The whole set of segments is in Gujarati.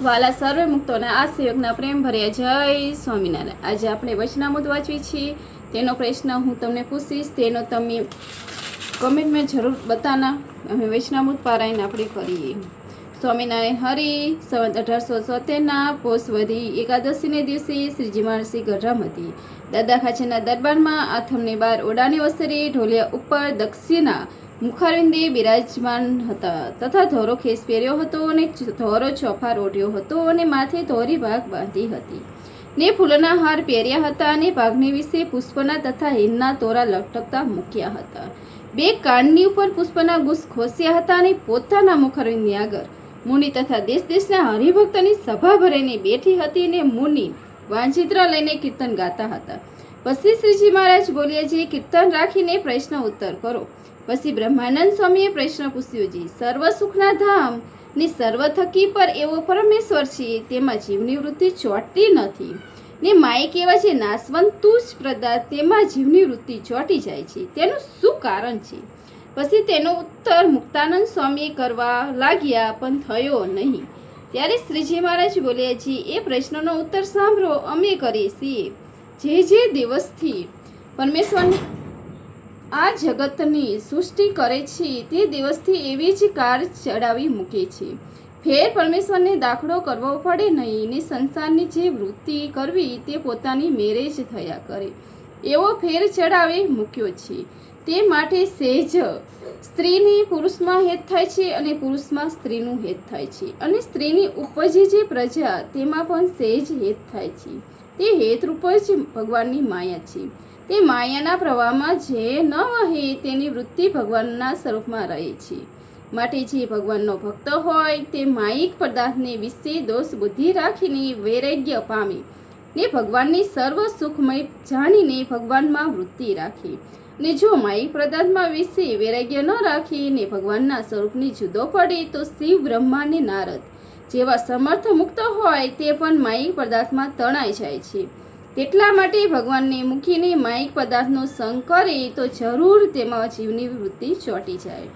વાલા સર્વે મુક્તોને આ સંયોગના પ્રેમ ભર્યા જય સ્વામિનારાયણ। આજે આપણે વચનામૃત વાંચવી છીએ। તેનો પ્રશ્ન હું તમને પૂછીશ, તેનો તમે કમેન્ટમાં જરૂર બતાના। અમે વચનામૃત પારાયણ આપણે કરીએ। સ્વામિનારાયણ હરિ સંવત 1876 પોષવદી એકાદશીને દિવસે શ્રીજી મહર્ષિ ગઢરામ હતી। દાદા ખાચરના દરબારમાં આથમને બાર ઓડાની વસરે ઢોલિયા ઉપર દક્ષિણા મુખારવિંદે બિરાજમાન હતા તથા ધોરો ખેસ પહેર્યો હતો અને ધોરો ચોફાર ઓઢ્યો હતો અને માથે ધોરી ભાગ બાંધી હતી ને ફૂલના હાર પહેર્યા હતા અને ભાગને વિશે પુષ્પના તથા હિનના તોરા લટકતા મૂક્યા હતા। બે કાનની ઉપર પુષ્પના ગુસ ખોસ્યા હતા અને પોતાના મુખારવિંદની આગળ મુનિ તથા દેશ દેશના હરિભક્તની સભા ભરીને બેઠી હતી ને મુનિ વાંચિત્ર લઈને કીર્તન ગાતા હતા। પછી શ્રીજી મહારાજ બોલ્યા, જે કીર્તન રાખીને પ્રશ્ન ઉત્તર કરો। પછી બ્રહ્માનંદ સ્વામીએ પ્રશ્ન પૂછ્યો, જી સર્વ સુખના ધામ ની સર્વ થકી પર એવો પરમેશ્વર છે, તેમાં જીવની વૃત્તિ ચોટતી નથી ને માયક એવા છે નાશવંત તુજ પ્રદા, તેમાં જીવની વૃત્તિ ચોટી જાય છે, તેનું શું કારણ છે? પછી તેનો ઉત્તર મુક્તાનંદ સ્વામીએ કરવા લાગ્યા પણ થયો નહીં। ત્યારે શ્રીજી મહારાજ બોલ્યા, જી એ પ્રશ્નનો ઉત્તર સાંભળો, અમે કરીએ છીએ। જે દિવસથી પરમેશ્વરની આ જગતની સૃષ્ટિ કરે છે તે દિવસથી એવી જ કાર ચડાવી મૂકે છે। ફેર પરમેશ્વરને દાખલો કરવો પડે નહીં ને સંસારની જે વૃત્તિ કરવી તે પોતાની મેરે જ થયા કરે, એવો ફેર ચડાવે મૂક્યો છે। તે માટે સહેજ સ્ત્રીની પુરુષમાં હેત થાય છે અને પુરુષમાં સ્ત્રીનું હેત થાય છે, અને સ્ત્રીની ઉપજી જે પ્રજા તેમાં પણ સહેજ હેત થાય છે। તે હેતરૂપ જ ભગવાનની માયા છે। તે માયાના પ્રવાહમાં જે ન વહે તેની વૃત્તિ ભગવાનના સ્વરૂપમાં રહે છે। માટે જે ભગવાનનો ભક્ત હોય તે માયિક પદાર્થને વિશે દોષ બુદ્ધિ રાખીને વૈરાગ્ય પામે ને ભગવાનની સર્વ સુખમય જાણીને ભગવાનમાં વૃત્તિ રાખે, ને જો માયિક પદાર્થમાં વિશે વૈરાગ્ય ન રાખે ને ભગવાનના સ્વરૂપની જુદો પડે તો શિવ બ્રહ્મા ને નારદ જેવા સમર્થ મુક્ત હોય તે પણ માયિક પદાર્થમાં તણાઈ જાય છે। તેટલા માટે ભગવાનને મૂકીને માયિક પદાર્થનો સંગ કરે તો જરૂર તેમાં જીવની વૃત્તિ ચોંટી જાય।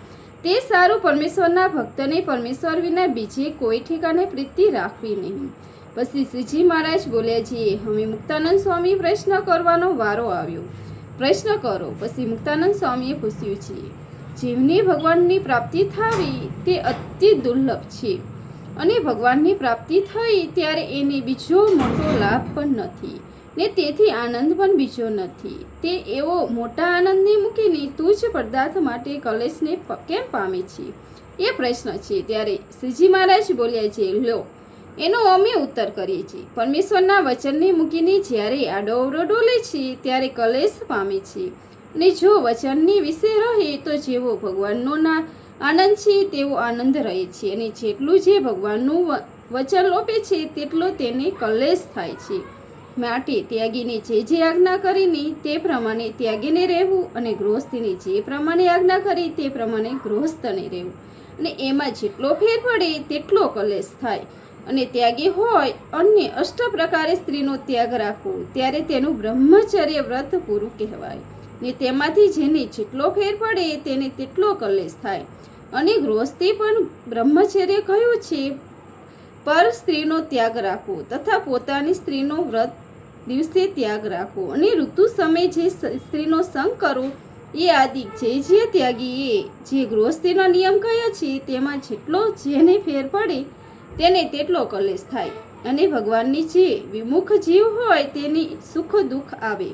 તે સારું પરમેશ્વરના ભક્તને પરમેશ્વર વિના બીજે કોઈ ઠેકાને પ્રીતિ રાખવી નહીં। પછી શ્રીજી મહારાજ બોલ્યા, છીએ હવે મુક્તાનંદ સ્વામી પ્રશ્ન કરવાનો વારો આવ્યો, પ્રશ્ન કરો। પછી મુક્તાનંદ સ્વામીએ પૂછ્યું છે, જીવની ભગવાનની પ્રાપ્તિ થવી તે અતિ દુર્લભ છે, અને ભગવાનની પ્રાપ્તિ થઈ ત્યારે એને બીજો મોટો લાભ પણ નથી ને તેથી આનંદ પણ બીજો નથી। તે એવો મોટા આનંદને મૂકીને તુજ પદાર્થ માટે કલેશને કેમ પામે છે, એ પ્રશ્ન છે। ત્યારે શ્રીજી મહારાજ બોલ્યા છે, લો એનો અમે ઉત્તર કરીએ છીએ। પરમેશ્વરના વચનને મૂકીને જ્યારે આડો અવરો ડોલે છે ત્યારે કલેશ પામે છે, ને જો વચનની વિશે રહે તો જેવો ભગવાનનો આનંદ છે તેવો આનંદ રહે છે, અને જેટલું જે ભગવાનનું વચન લોપે છે તેટલો તેને કલેશ થાય છે। માટે ત્યાગીને જે આજ્ઞા કરીને તે પ્રમાણે ત્યાગીને રહેવું, અને ગૃહસ્થીને જે પ્રમાણે આજ્ઞા કરી તે પ્રમાણે ગૃહસ્થને રહેવું, અને એમાં જેટલો ફેર પડે તેટલો કલેશ થાય। અને ત્યાગી હોય અન્ય અષ્ટ પ્રકારે સ્ત્રીનો ત્યાગ રાખવો ત્યારે તેનું બ્રહ્મચર્ય વ્રત પૂરું કહેવાય, ને તેમાંથી જેને જેટલો ફેર પડે તેને તેટલો કલેશ થાય। અને ગૃહસ્થી પણ બ્રહ્મચર્ય કહ્યું છે, પર સ્ત્રીનો ત્યાગ રાખવો તથા પોતાની સ્ત્રીનો વ્રત દિવસે ત્યાગ રાખવો, અને ઋતુ સમયે જે સ્ત્રીનો સંગ કરવો એ આદિ જે ત્યાગીએ જે ગૃહસ્થીનો નિયમ કહ્યો છે તેમાં જેટલો જેને ફેર પડે તેને તેટલો કલેશ થાય। અને ભગવાનની જે વિમુખ જીવ હોય તેની સુખ દુઃખ આવે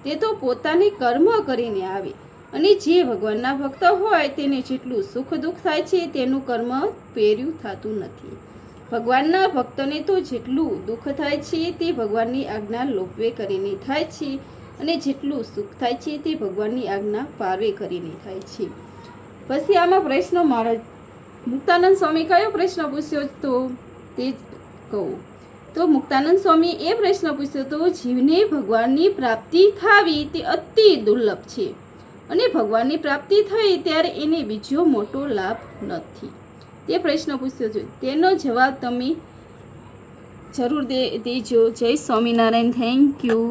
તે તો પોતાને કર્મ કરીને આવે, અને જે ભગવાનના ભક્ત હોય તેને જેટલું સુખ દુઃખ થાય છે તેનું કર્મ પેર્યું થતું નથી। ભગવાનના ભક્તને તો જેટલું દુઃખ થાય છે તે ભગવાનની આજ્ઞા લોપવે કરીને થાય છે, અને જેટલું સુખ થાય છે તે ભગવાનની આજ્ઞા પારવે કરીને થાય છે। પછી આમાં પ્રશ્ન મહારાજ મુક્તાનંદ સ્વામી કયો પ્રશ્ન પૂછ્યો તો તે કહું તો મુક્તાનંદ સ્વામીએ એ પ્રશ્ન પૂછ્યો તો, જીવને ભગવાનની પ્રાપ્તિ થવી તે અતિ દુર્લભ છે, અને ભગવાનની પ્રાપ્તિ થઈ ત્યારે એને બીજો મોટો લાભ નથી। તે પ્રશ્ન પૂછ્યો છે, તેનો જવાબ તમે જરૂર દેજો। જય સ્વામિનારાયણ। Thank you.